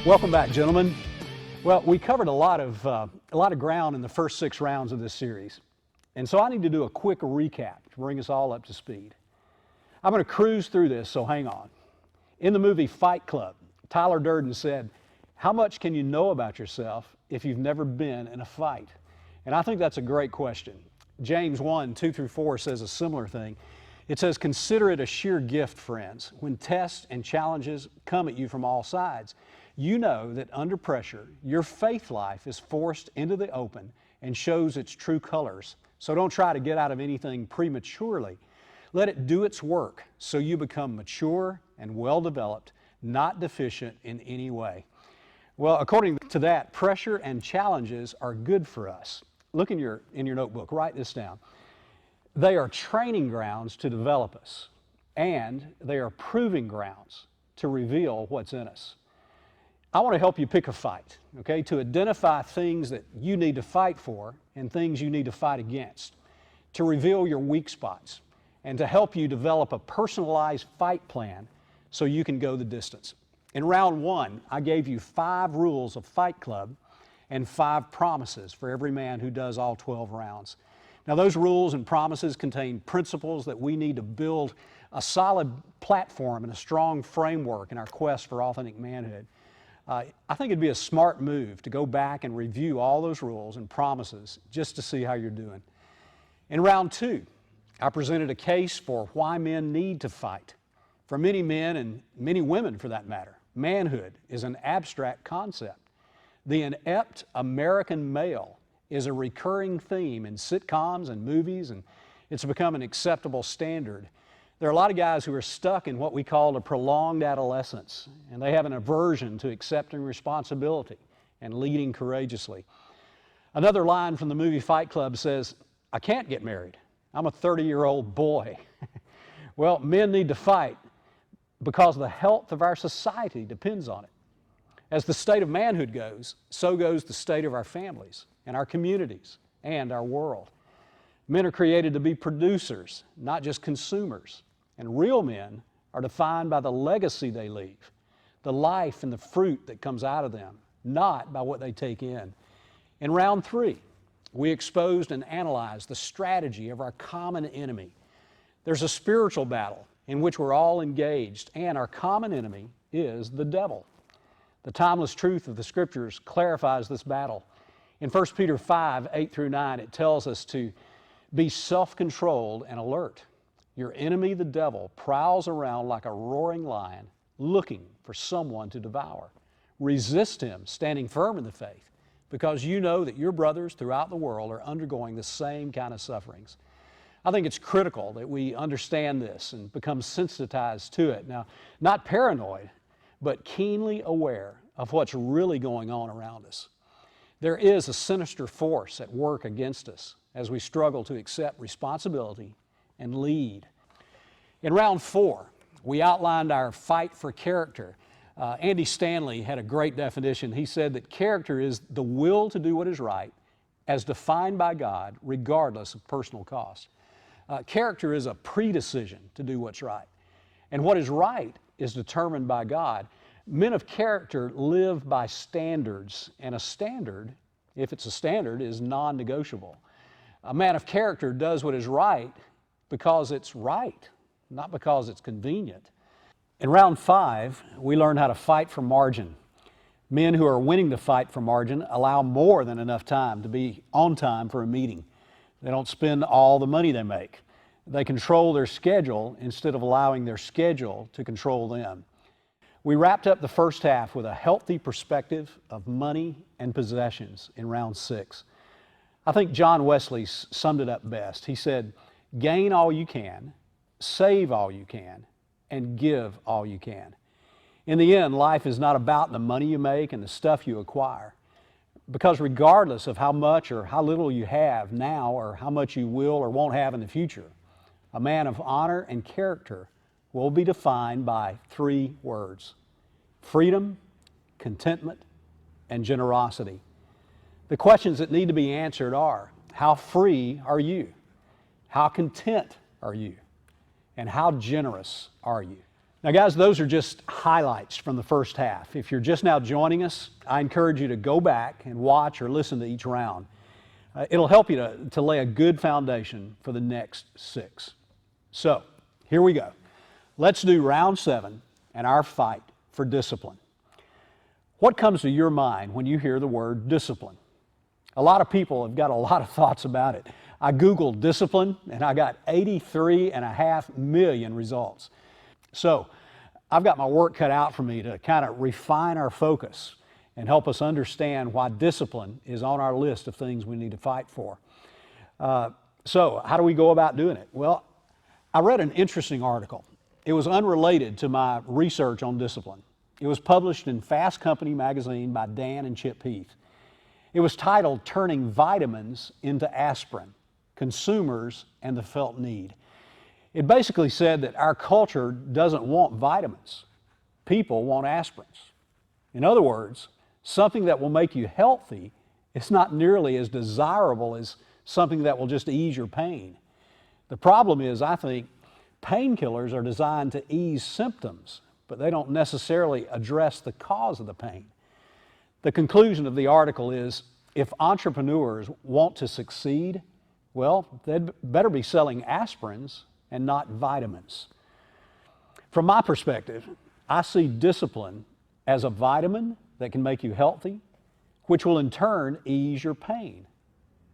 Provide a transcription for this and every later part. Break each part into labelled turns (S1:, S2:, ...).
S1: Welcome back, gentlemen. Well, we covered a lot of ground in the first 6 rounds of this series. And so I need to do a quick recap to bring us all up to speed. I'm going to cruise through this, so hang on. In the movie Fight Club, Tyler Durden said, "How much can you know about yourself if you've never been in a fight?" And I think that's a great question. James 1:2-4 says a similar thing. It says, "Consider it a sheer gift, friends, when tests and challenges come at you from all sides. You know that under pressure, your faith life is forced into the open and shows its true colors. So don't try to get out of anything prematurely. Let it do its work so you become mature and well-developed, not deficient in any way." Well, according to that, pressure and challenges are good for us. Look in your notebook, write this down. They are training grounds to develop us, and they are proving grounds to reveal what's in us. I want to help you pick a fight, okay, to identify things that you need to fight for and things you need to fight against, to reveal your weak spots, and to help you develop a personalized fight plan so you can go the distance. In round 1, I gave you 5 rules of Fight Club and 5 promises for every man who does all 12 rounds. Now, those rules and promises contain principles that we need to build a solid platform and a strong framework in our quest for authentic manhood. I think it'd be a smart move to go back and review all those rules and promises just to see how you're doing. In round 2, I presented a case for why men need to fight. For many men and many women for that matter, manhood is an abstract concept. The inept American male is a recurring theme in sitcoms and movies, and it's become an acceptable standard. There are a lot of guys who are stuck in what we call a prolonged adolescence, and they have an aversion to accepting responsibility and leading courageously. Another line from the movie Fight Club says, "I can't get married. I'm a 30-year-old boy." Well, men need to fight because the health of our society depends on it. As the state of manhood goes, so goes the state of our families and our communities and our world. Men are created to be producers, not just consumers. And real men are defined by the legacy they leave, the life and the fruit that comes out of them, not by what they take in. In round 3, we exposed and analyzed the strategy of our common enemy. There's a spiritual battle in which we're all engaged, and our common enemy is the devil. The timeless truth of the Scriptures clarifies this battle. In 1 Peter 5:8-9, it tells us to be self-controlled and alert. Your enemy, the devil, prowls around like a roaring lion, looking for someone to devour. Resist him, standing firm in the faith, because you know that your brothers throughout the world are undergoing the same kind of sufferings. I think it's critical that we understand this and become sensitized to it. Now, not paranoid, but keenly aware of what's really going on around us. There is a sinister force at work against us as we struggle to accept responsibility and lead. In round 4, we outlined our fight for character. Andy Stanley had a great definition. He said that character is the will to do what is right as defined by God, regardless of personal cost. Character is a predecision to do what's right. And what is right is determined by God. Men of character live by standards, and a standard, if it's a standard, is non-negotiable. A man of character does what is right because it's right, not because it's convenient. In round 5, we learned how to fight for margin. Men who are winning the fight for margin allow more than enough time to be on time for a meeting. They don't spend all the money they make. They control their schedule instead of allowing their schedule to control them. We wrapped up the first half with a healthy perspective of money and possessions in round 6. I think John Wesley summed it up best. He said, "Gain all you can, save all you can, and give all you can." In the end, life is not about the money you make and the stuff you acquire. Because regardless of how much or how little you have now or how much you will or won't have in the future, a man of honor and character will be defined by 3 words: freedom, contentment, and generosity. The questions that need to be answered are, how free are you? How content are you? And how generous are you? Now, guys, those are just highlights from the first half. If you're just now joining us, I encourage you to go back and watch or listen to each round. It'll help you to lay a good foundation for the next 6. So, here we go. Let's do round 7 and our fight for discipline. What comes to your mind when you hear the word discipline? A lot of people have got a lot of thoughts about it. I Googled discipline and I got 83.5 million results. So I've got my work cut out for me to kind of refine our focus and help us understand why discipline is on our list of things we need to fight for. So how do we go about doing it? Well, I read an interesting article. It was unrelated to my research on discipline. It was published in Fast Company magazine by Dan and Chip Heath. It was titled Turning Vitamins into Aspirin, Consumers and the Felt Need. It basically said that our culture doesn't want vitamins. People want aspirins. In other words, something that will make you healthy is not nearly as desirable as something that will just ease your pain. The problem is, I think, painkillers are designed to ease symptoms, but they don't necessarily address the cause of the pain. The conclusion of the article is, if entrepreneurs want to succeed, well, they'd better be selling aspirins and not vitamins. From my perspective, I see discipline as a vitamin that can make you healthy, which will in turn ease your pain.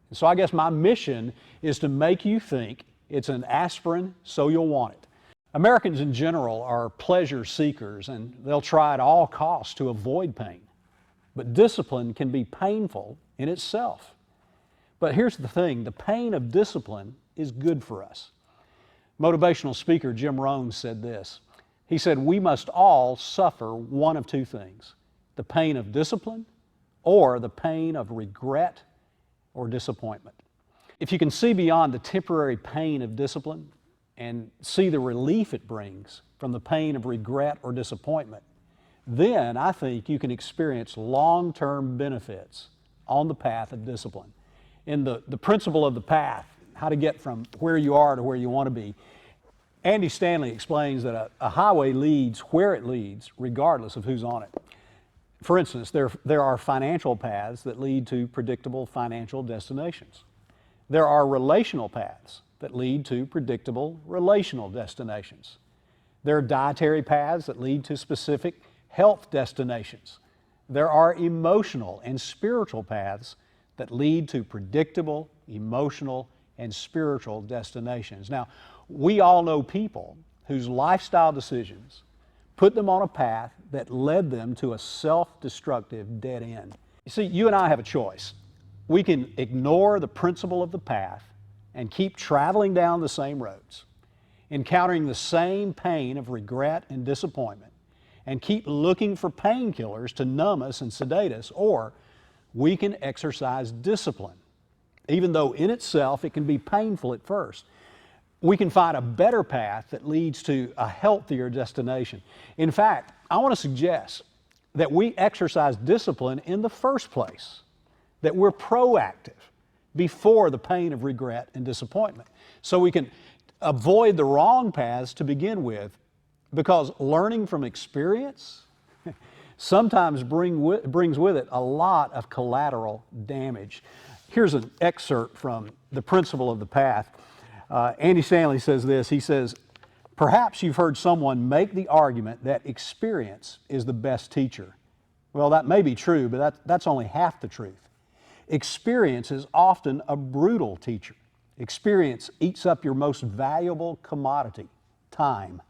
S1: And so I guess my mission is to make you think it's an aspirin so you'll want it. Americans in general are pleasure seekers and they'll try at all costs to avoid pain. But discipline can be painful in itself. But here's the thing, the pain of discipline is good for us. Motivational speaker Jim Rohn said this. He said, we must all suffer one of two things, the pain of discipline or the pain of regret or disappointment. If you can see beyond the temporary pain of discipline and see the relief it brings from the pain of regret or disappointment, then I think you can experience long-term benefits on the path of discipline. In the principle of the path, how to get from where you are to where you want to be, Andy Stanley explains that a highway leads where it leads, regardless of who's on it. For instance, there are financial paths that lead to predictable financial destinations. There are relational paths that lead to predictable relational destinations. There are dietary paths that lead to specific health destinations. There are emotional and spiritual paths that lead to predictable, emotional, and spiritual destinations. Now, we all know people whose lifestyle decisions put them on a path that led them to a self-destructive dead end. You see, you and I have a choice. We can ignore the principle of the path and keep traveling down the same roads, encountering the same pain of regret and disappointment, and keep looking for painkillers to numb us and sedate us, or we can exercise discipline. Even though in itself it can be painful at first, we can find a better path that leads to a healthier destination. In fact, I want to suggest that we exercise discipline in the first place, that we're proactive before the pain of regret and disappointment, so we can avoid the wrong paths to begin with, because learning from experience sometimes brings with it a lot of collateral damage. Here's an excerpt from The Principle of the Path. Andy Stanley says this. He says, perhaps you've heard someone make the argument that experience is the best teacher. Well, that may be true, but that's only half the truth. Experience is often a brutal teacher. Experience eats up your most valuable commodity, time.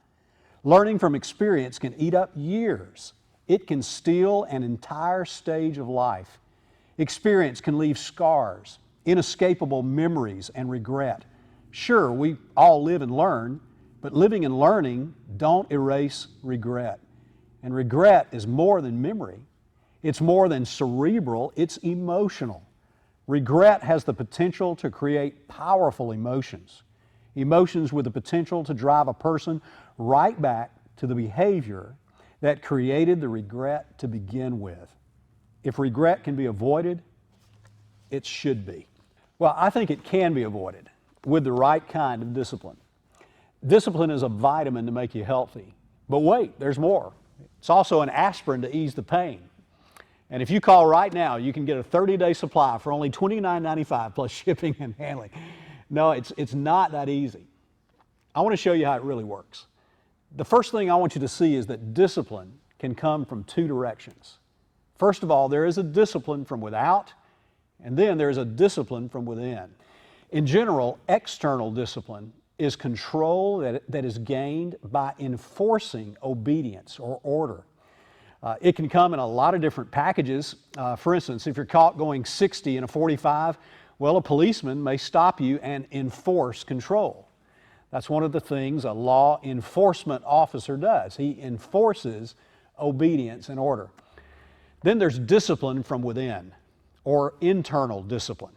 S1: Learning from experience can eat up years. It can steal an entire stage of life. Experience can leave scars, inescapable memories, and regret. Sure, we all live and learn, but living and learning don't erase regret. And regret is more than memory. It's more than cerebral, it's emotional. Regret has the potential to create powerful emotions. Emotions with the potential to drive a person right back to the behavior that created the regret to begin with. If regret can be avoided, it should be. Well, I think it can be avoided with the right kind of discipline. Discipline is a vitamin to make you healthy. But wait, there's more. It's also an aspirin to ease the pain. And if you call right now, you can get a 30-day supply for only $29.95 plus shipping and handling. No, it's not that easy. I want to show you how it really works. The first thing I want you to see is that discipline can come from two directions. First of all, there is a discipline from without, and then there is a discipline from within. In general, external discipline is control that is gained by enforcing obedience or order. It can come in a lot of different packages. For instance, if you're caught going 60 in a 45, well, a policeman may stop you and enforce control. That's one of the things a law enforcement officer does. He enforces obedience and order. Then there's discipline from within, or internal discipline.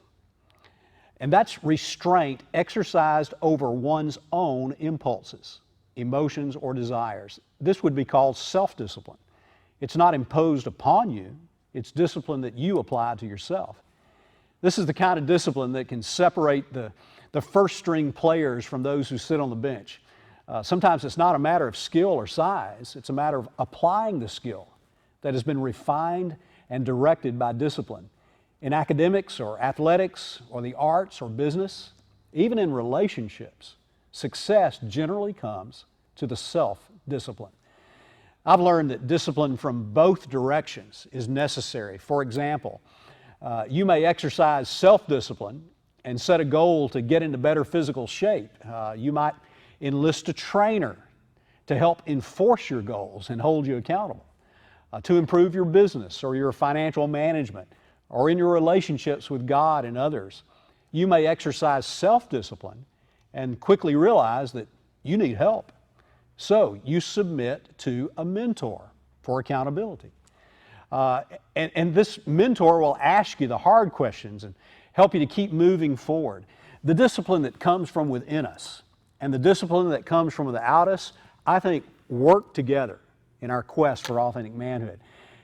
S1: And that's restraint exercised over one's own impulses, emotions, or desires. This would be called self-discipline. It's not imposed upon you, it's discipline that you apply to yourself. This is the kind of discipline that can separate the first-string players from those who sit on the bench. Sometimes it's not a matter of skill or size, it's a matter of applying the skill that has been refined and directed by discipline. In academics or athletics or the arts or business, even in relationships, success generally comes to the self-discipline. I've learned that discipline from both directions is necessary. For example, you may exercise self-discipline and set a goal to get into better physical shape. You might enlist a trainer to help enforce your goals and hold you accountable. To improve your business or your financial management or in your relationships with God and others, you may exercise self-discipline and quickly realize that you need help. So you submit to a mentor for accountability. And this mentor will ask you the hard questions and help you to keep moving forward. The discipline that comes from within us and the discipline that comes from without us, I think, work together in our quest for authentic manhood.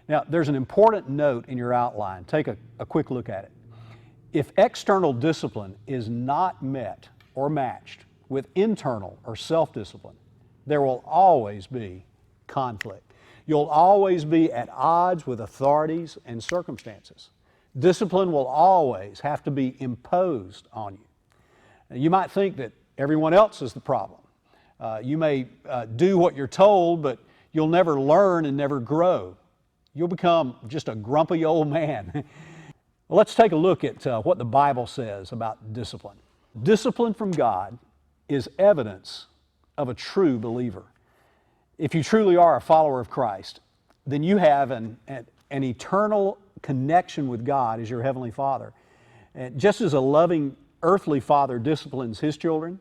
S1: Now, there's an important note in your outline. Take a quick look at it. If external discipline is not met or matched with internal or self-discipline, there will always be conflict. You'll always be at odds with authorities and circumstances. Discipline will always have to be imposed on you. Now, you might think that everyone else is the problem. You may do what you're told, but you'll never learn and never grow. You'll become just a grumpy old man. Well, let's take a look at what the Bible says about discipline. Discipline from God is evidence of a true believer. If you truly are a follower of Christ, then you have an eternal connection with God as your Heavenly Father. And just as a loving earthly father disciplines his children,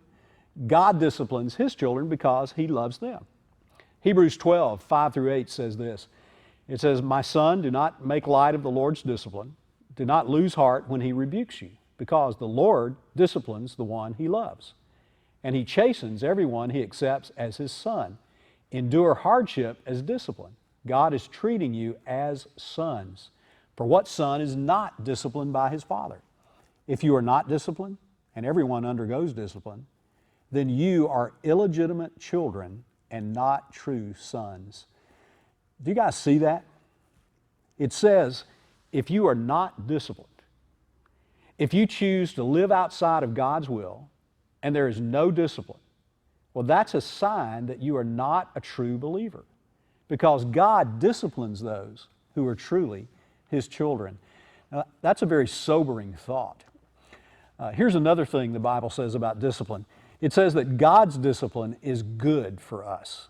S1: God disciplines His children because He loves them. Hebrews 12, 5 through 8 says this. It says, "My son, do not make light of the Lord's discipline. Do not lose heart when He rebukes you, because the Lord disciplines the one He loves, and He chastens everyone He accepts as His son. Endure hardship as discipline. God is treating you as sons. For what son is not disciplined by his father? If you are not disciplined, and everyone undergoes discipline, then you are illegitimate children and not true sons." Do you guys see that? It says, if you are not disciplined, if you choose to live outside of God's will, and there is no discipline, well, that's a sign that you are not a true believer, because God disciplines those who are truly His children. Now, that's a very sobering thought. Here's another thing the Bible says about discipline. It says that God's discipline is good for us.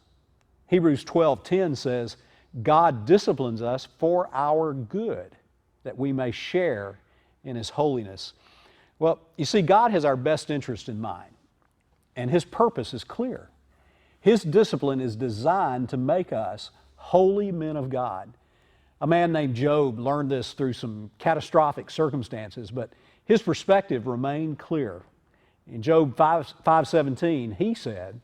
S1: Hebrews 12:10 says, God disciplines us for our good, that we may share in His holiness. Well, you see, God has our best interest in mind, and His purpose is clear. His discipline is designed to make us holy men of God. A man named Job learned this through some catastrophic circumstances, but his perspective remained clear. In Job 5:17, he said,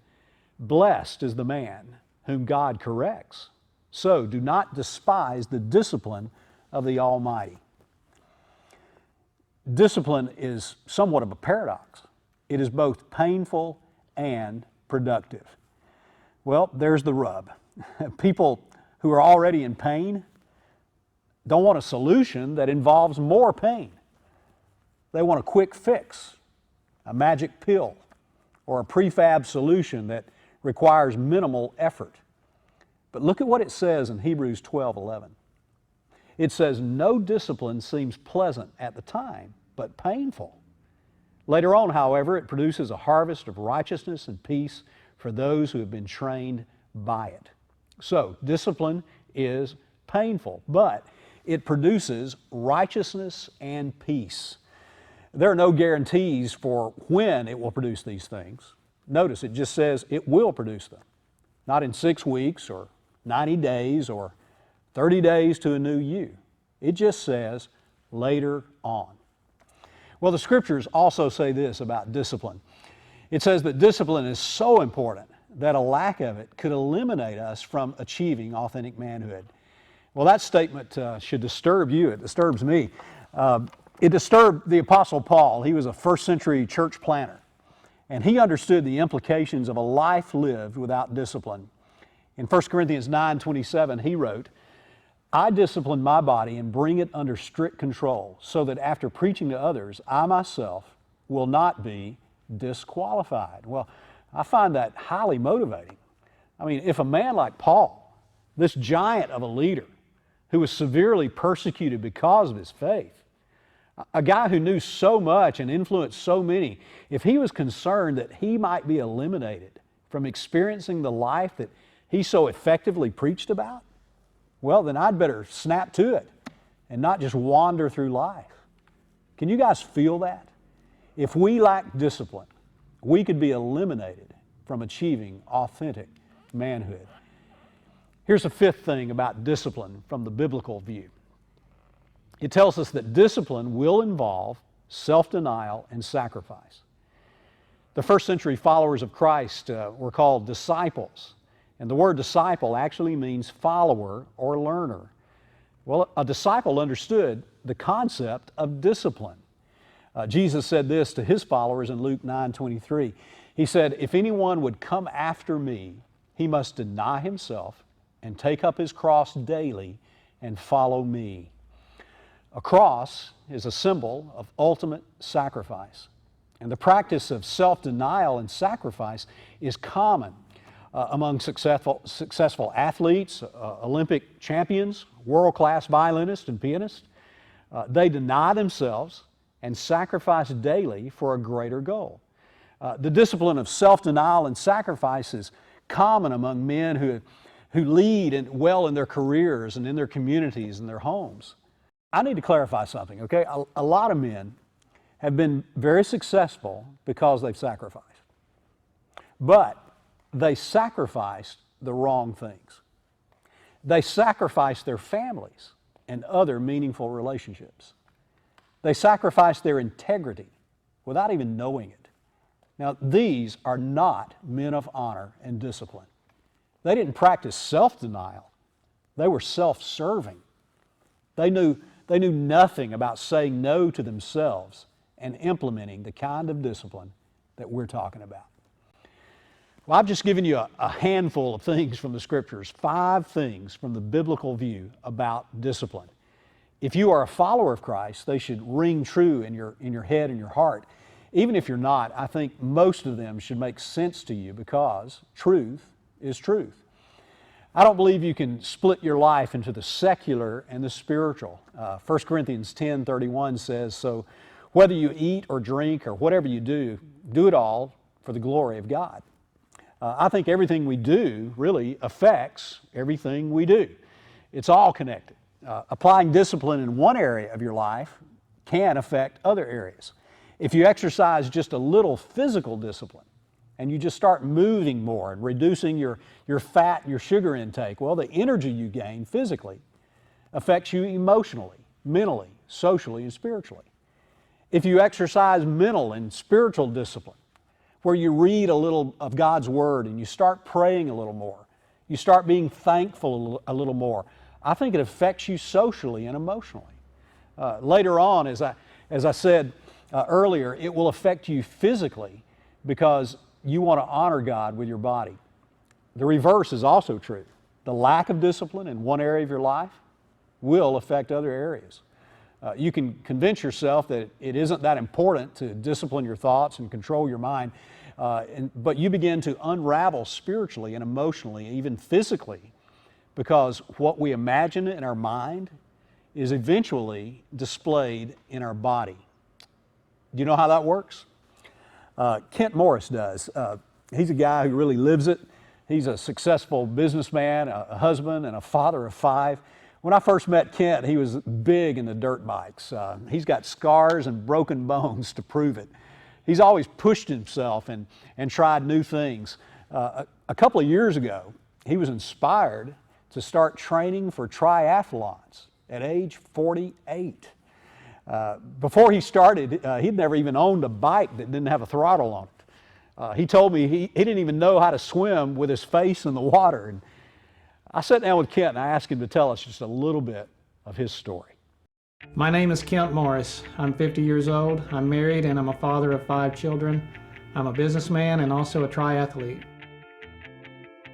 S1: "Blessed is the man whom God corrects. So do not despise the discipline of the Almighty." Discipline is somewhat of a paradox. It is both painful and productive. Well, there's the rub. People who are already in pain don't want a solution that involves more pain. They want a quick fix, a magic pill, or a prefab solution that requires minimal effort. But look at what it says in Hebrews 12:11. It says, "No discipline seems pleasant at the time, but painful. Later on, however, it produces a harvest of righteousness and peace for those who have been trained by it." So, discipline is painful, but it produces righteousness and peace. There are no guarantees for when it will produce these things. Notice it just says it will produce them. Not in 6 weeks or 90 days or 30 days to a new you. It just says later on. Well, the Scriptures also say this about discipline. It says that discipline is so important that a lack of it could eliminate us from achieving authentic manhood. Well, that statement should disturb you. It disturbs me. It disturbed the Apostle Paul. He was a first century church planter, and he understood the implications of a life lived without discipline. In 1 Corinthians 9:27, he wrote, "I discipline my body and bring it under strict control, so that after preaching to others, I myself will not be disqualified." Well, I find that highly motivating. I mean, if a man like Paul, this giant of a leader, who was severely persecuted because of his faith, a guy who knew so much and influenced so many, if he was concerned that he might be eliminated from experiencing the life that he so effectively preached about, well, then I'd better snap to it and not just wander through life. Can you guys feel that? If we lack discipline, we could be eliminated from achieving authentic manhood. Here's a fifth thing about discipline from the biblical view. It tells us that discipline will involve self-denial and sacrifice. The first century followers of Christ were called disciples, and the word disciple actually means follower or learner. Well, a disciple understood the concept of discipline. Jesus said this to his followers in Luke 9:23. He said, "If anyone would come after me, he must deny himself and take up his cross daily and follow me." A cross is a symbol of ultimate sacrifice. And the practice of self-denial and sacrifice is common among successful athletes, Olympic champions, world-class violinists and pianists. They deny themselves and sacrifice daily for a greater goal. The discipline of self-denial and sacrifice is common among men who lead well in their careers and in their communities and their homes. I need to clarify something, okay? A lot of men have been very successful because they've sacrificed. But they sacrificed the wrong things. They sacrificed their families and other meaningful relationships. They sacrificed their integrity without even knowing it. Now, these are not men of honor and discipline. They didn't practice self-denial. They were self-serving. They knew nothing about saying no to themselves and implementing the kind of discipline that we're talking about. Well, I've just given you a handful of things from the Scriptures, 5 things from the biblical view about discipline. If you are a follower of Christ, they should ring true in your head and your heart. Even if you're not, I think most of them should make sense to you because truth is truth. I don't believe you can split your life into the secular and the spiritual. 1 Corinthians 10:31 says, "So whether you eat or drink or whatever you do, do it all for the glory of God." I think everything we do really affects everything we do. It's all connected. Applying discipline in one area of your life can affect other areas. If you exercise just a little physical discipline and you just start moving more and reducing your fat and your sugar intake, well, the energy you gain physically affects you emotionally, mentally, socially, and spiritually. If you exercise mental and spiritual discipline, where you read a little of God's Word and you start praying a little more, you start being thankful a little more, I think it affects you socially and emotionally. Later on, as I said earlier, it will affect you physically because you want to honor God with your body. The reverse is also true. The lack of discipline in one area of your life will affect other areas. You can convince yourself that it isn't that important to discipline your thoughts and control your mind, but you begin to unravel spiritually and emotionally, even physically, because what we imagine in our mind is eventually displayed in our body. Do you know how that works? Kent Morris does. He's a guy who really lives it. He's a successful businessman, a husband, and a father of 5. When I first met Kent, he was big into dirt bikes. He's got scars and broken bones to prove it. He's always pushed himself and tried new things. A couple of years ago, he was inspired to start training for triathlons at age 48. Before he started, he'd never even owned a bike that didn't have a throttle on it. He told me he didn't even know how to swim with his face in the water. And I sat down with Kent and I asked him to tell us just a little bit of his story.
S2: My name is Kent Morris. I'm 50 years old. I'm married and I'm a father of 5 children. I'm a businessman and also a triathlete.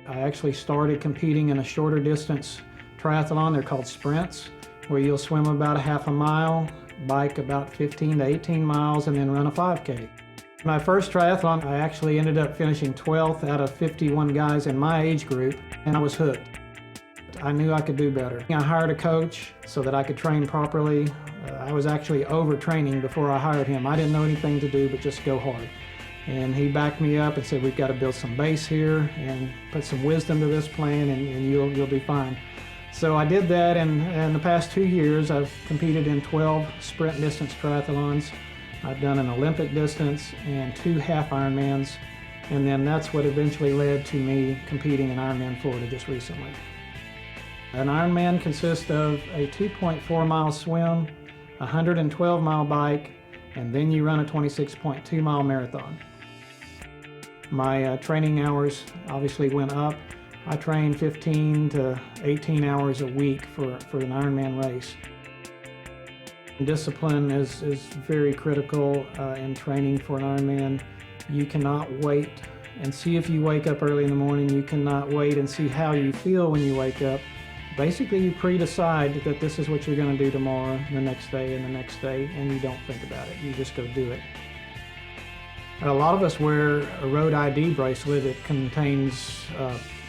S2: I actually started competing in a shorter distance triathlon. They're called sprints, where you'll swim about a half a mile, bike about 15 to 18 miles, and then run a 5K. My first triathlon, I actually ended up finishing 12th out of 51 guys in my age group, and I was hooked. I knew I could do better. I hired a coach so that I could train properly. I was actually overtraining before I hired him. I didn't know anything to do but just go hard. And he backed me up and said, we've got to build some base here and put some wisdom to this plan, and you'll be fine. So I did that, and in the past 2 years I've competed in 12 sprint distance triathlons. I've done an Olympic distance and 2 half Ironmans, and then that's what eventually led to me competing in Ironman Florida just recently. An Ironman consists of a 2.4 mile swim, a 112 mile bike, and then you run a 26.2 mile marathon. My training hours obviously went up. I train 15 to 18 hours a week for an Ironman race. Discipline is very critical in training for an Ironman. You cannot wait and see if you wake up early in the morning. You cannot wait and see how you feel when you wake up. Basically, you pre-decide that this is what you're going to do tomorrow, the next day, and the next day, and you don't think about it. You just go do it. A lot of us wear a road ID bracelet that contains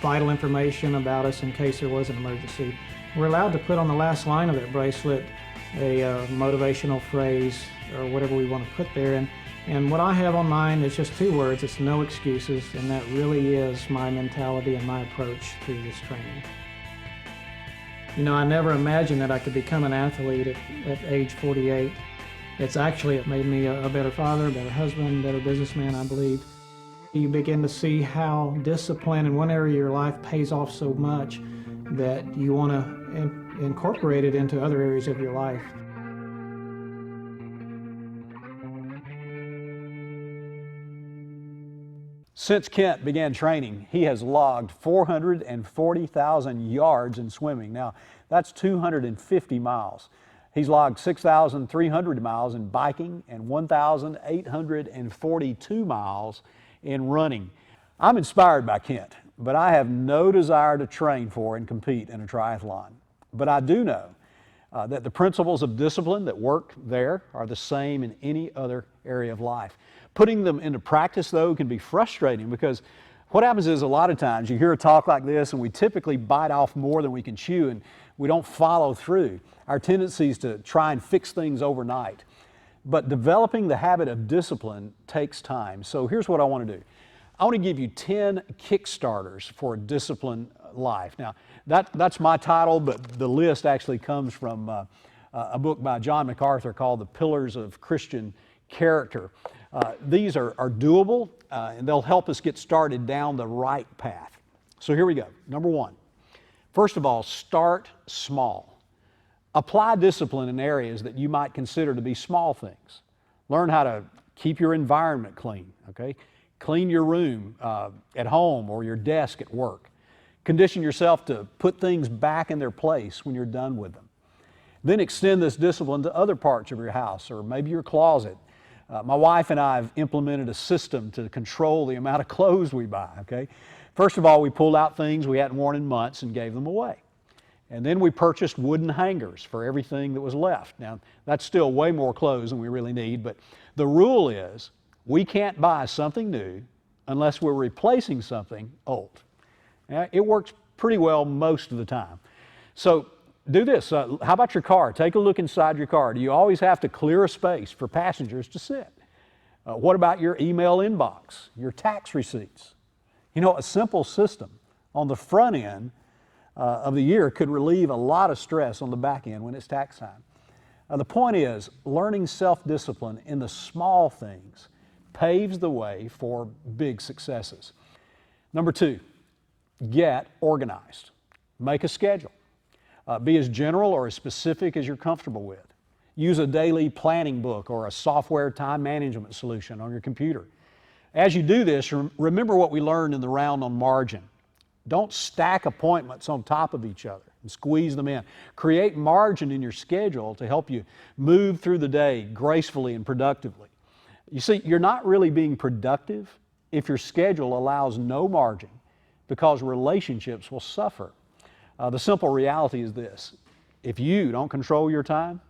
S2: vital information about us in case there was an emergency. We're allowed to put on the last line of that bracelet a motivational phrase or whatever we want to put there. And what I have on mine is just 2 words. It's no excuses, and that really is my mentality and my approach to this training. You know, I never imagined that I could become an athlete at age 48. It's actually made me a better father, a better husband, better businessman, I believe. You begin to see how discipline in one area of your life pays off so much that you want to incorporate it into other areas of your life.
S1: Since Kent began training, he has logged 440,000 yards in swimming. Now, that's 250 miles. He's logged 6,300 miles in biking and 1,842 miles in running. I'm inspired by Kent, but I have no desire to train for and compete in a triathlon. But I do know that the principles of discipline that work there are the same in any other area of life. Putting them into practice, though, can be frustrating because what happens is a lot of times you hear a talk like this and we typically bite off more than we can chew and we don't follow through. Our tendency is to try and fix things overnight. But developing the habit of discipline takes time. So here's what I want to do. I want to give you 10 kickstarters for a disciplined life. Now, that's my title, but the list actually comes from a book by John MacArthur called The Pillars of Christian Character. These are doable, and they'll help us get started down the right path. So here we go. Number 1, first of all, start small. Apply discipline in areas that you might consider to be small things. Learn how to keep your environment clean, okay? Clean your room at home or your desk at work. Condition yourself to put things back in their place when you're done with them. Then extend this discipline to other parts of your house or maybe your closet. My wife and I have implemented a system to control the amount of clothes we buy, okay? First of all, we pulled out things we hadn't worn in months and gave them away. And then we purchased wooden hangers for everything that was left. Now, that's still way more clothes than we really need, but the rule is we can't buy something new unless we're replacing something old. Now, it works pretty well most of the time. So do this. How about your car? Take a look inside your car. Do you always have to clear a space for passengers to sit? What about your email inbox, your tax receipts? You know, a simple system on the front end of the year could relieve a lot of stress on the back end when it's tax time. The point is, learning self-discipline in the small things paves the way for big successes. Number 2, get organized. Make a schedule. Be as general or as specific as you're comfortable with. Use a daily planning book or a software time management solution on your computer. As you do this, remember what we learned in the round on margin. Don't stack appointments on top of each other and squeeze them in. Create margin in your schedule to help you move through the day gracefully and productively. You see, you're not really being productive if your schedule allows no margin, because relationships will suffer. The simple reality is this: if you don't control your time,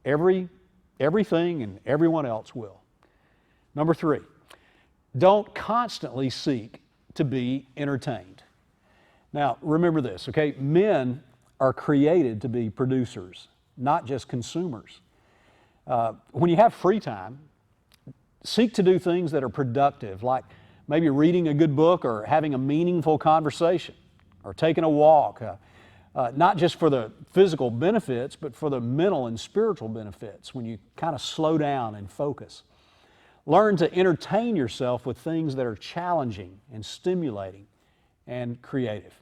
S1: everything and everyone else will. Number 3, don't constantly seek to be entertained. Now, remember this, okay? Men are created to be producers, not just consumers. When you have free time, seek to do things that are productive, like maybe reading a good book or having a meaningful conversation or taking a walk, not just for the physical benefits, but for the mental and spiritual benefits when you kind of slow down and focus. Learn to entertain yourself with things that are challenging and stimulating and creative.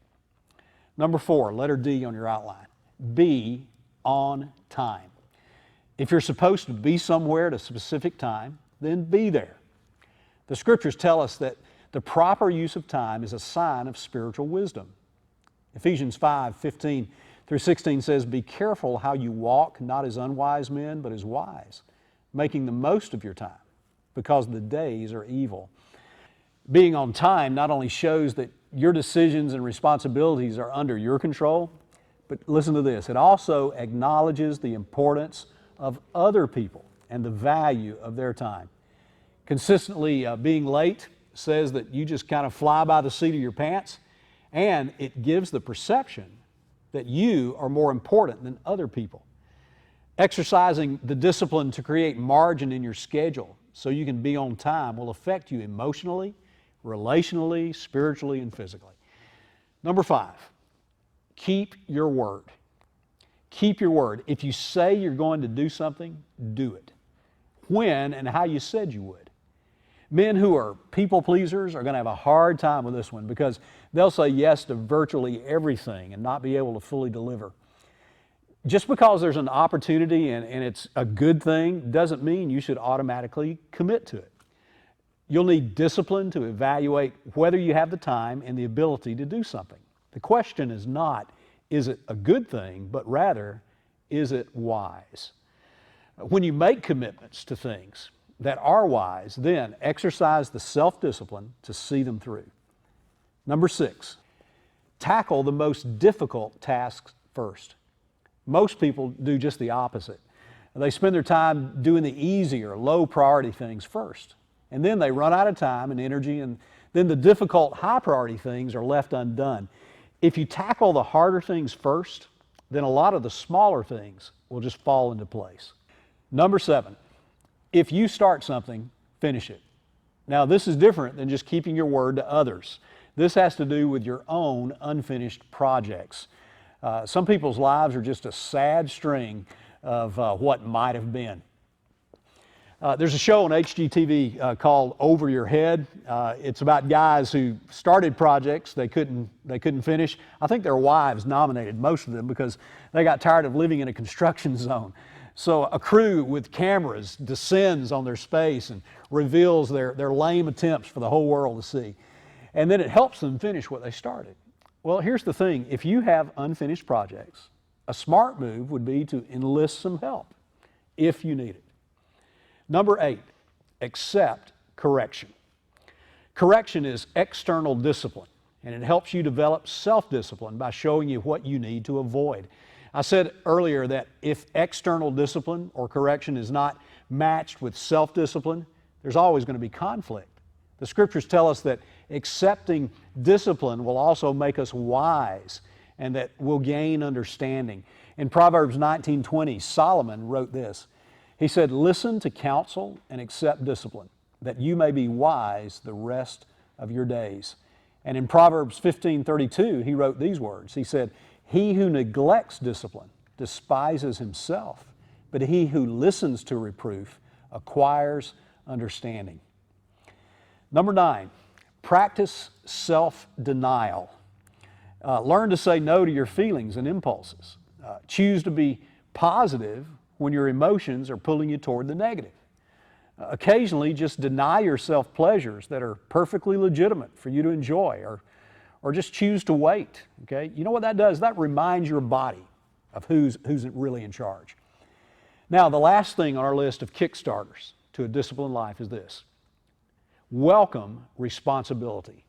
S1: Number 4, letter D on your outline. Be on time. If you're supposed to be somewhere at a specific time, then be there. The scriptures tell us that the proper use of time is a sign of spiritual wisdom. Ephesians 5:15 through 16 says, "Be careful how you walk, not as unwise men, but as wise, making the most of your time, because the days are evil." Being on time not only shows that your decisions and responsibilities are under your control, but listen to this, it also acknowledges the importance of other people and the value of their time. Consistently being late says that you just kind of fly by the seat of your pants, and it gives the perception that you are more important than other people. Exercising the discipline to create margin in your schedule so you can be on time will affect you emotionally, relationally, spiritually, and physically. Number 5, keep your word. Keep your word. If you say you're going to do something, do it. When and how you said you would. Men who are people pleasers are going to have a hard time with this one, because they'll say yes to virtually everything and not be able to fully deliver. Just because there's an opportunity and it's a good thing doesn't mean you should automatically commit to it. You'll need discipline to evaluate whether you have the time and the ability to do something. The question is not, is it a good thing, but rather, is it wise? When you make commitments to things that are wise, then exercise the self-discipline to see them through. Number 6, tackle the most difficult tasks first. Most people do just the opposite. They spend their time doing the easier, low priority things first. And then they run out of time and energy, and then the difficult, high priority things are left undone. If you tackle the harder things first, then a lot of the smaller things will just fall into place. Number 7, if you start something, finish it. Now, this is different than just keeping your word to others. This has to do with your own unfinished projects. Some people's lives are just a sad string of what might have been. There's a show on HGTV called Over Your Head. It's about guys who started projects they couldn't finish. I think their wives nominated most of them because they got tired of living in a construction zone. So a crew with cameras descends on their space and reveals their lame attempts for the whole world to see. And then it helps them finish what they started. Well, here's the thing. If you have unfinished projects, a smart move would be to enlist some help if you need it. Number 8, accept correction. Correction is external discipline. and it helps you develop self-discipline by showing you what you need to avoid. I said earlier that if external discipline or correction is not matched with self-discipline, there's always going to be conflict. The scriptures tell us that accepting discipline will also make us wise and that we'll gain understanding. In Proverbs 19:20, Solomon wrote this. He said, "Listen to counsel and accept discipline, that you may be wise the rest of your days." And in Proverbs 15:32, he wrote these words. He said, "He who neglects discipline despises himself, but he who listens to reproof acquires understanding." Number 9, practice self-denial. Learn to say no to your feelings and impulses. Choose to be positive when your emotions are pulling you toward the negative. Occasionally, just deny yourself pleasures that are perfectly legitimate for you to enjoy, or just choose to wait. Okay? You know what that does? That reminds your body of who's really in charge. Now, the last thing on our list of kickstarters to a disciplined life is this. Welcome responsibility.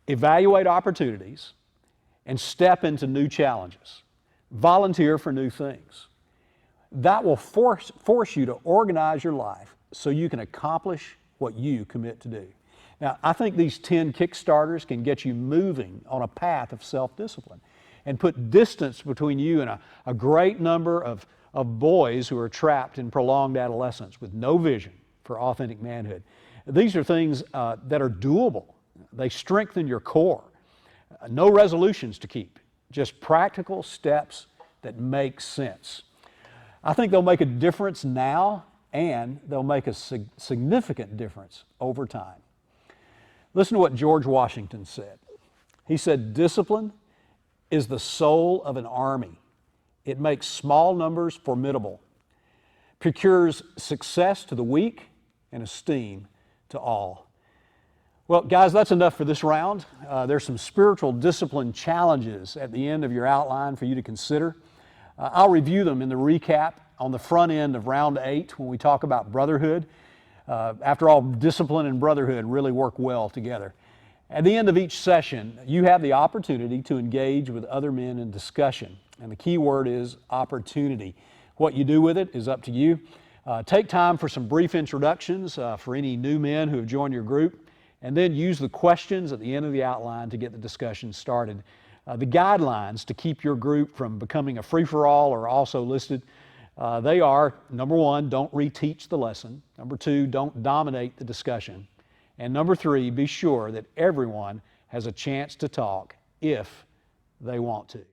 S1: Evaluate opportunities and step into new challenges. Volunteer for new things. That will force you to organize your life so you can accomplish what you commit to do. Now, I think these 10 kickstarters can get you moving on a path of self-discipline and put distance between you and a great number of boys who are trapped in prolonged adolescence with no vision for authentic manhood. These are things that are doable. They strengthen your core. No resolutions to keep, just practical steps that make sense. I think they'll make a difference now, and they'll make a significant difference over time. Listen to what George Washington said. He said, "Discipline is the soul of an army. It makes small numbers formidable, procures success to the weak and esteem to all." Well, guys, that's enough for this round. There's some spiritual discipline challenges at the end of your outline for you to consider. I'll review them in the recap on the front end of round 8 when we talk about brotherhood. After all, discipline and brotherhood really work well together. At the end of each session, you have the opportunity to engage with other men in discussion. And the key word is opportunity. What you do with it is up to you. Take time for some brief introductions for any new men who have joined your group, and then use the questions at the end of the outline to get the discussion started. The guidelines to keep your group from becoming a free-for-all are also listed. They are, number 1, don't reteach the lesson. Number 2, don't dominate the discussion. And number 3, be sure that everyone has a chance to talk if they want to.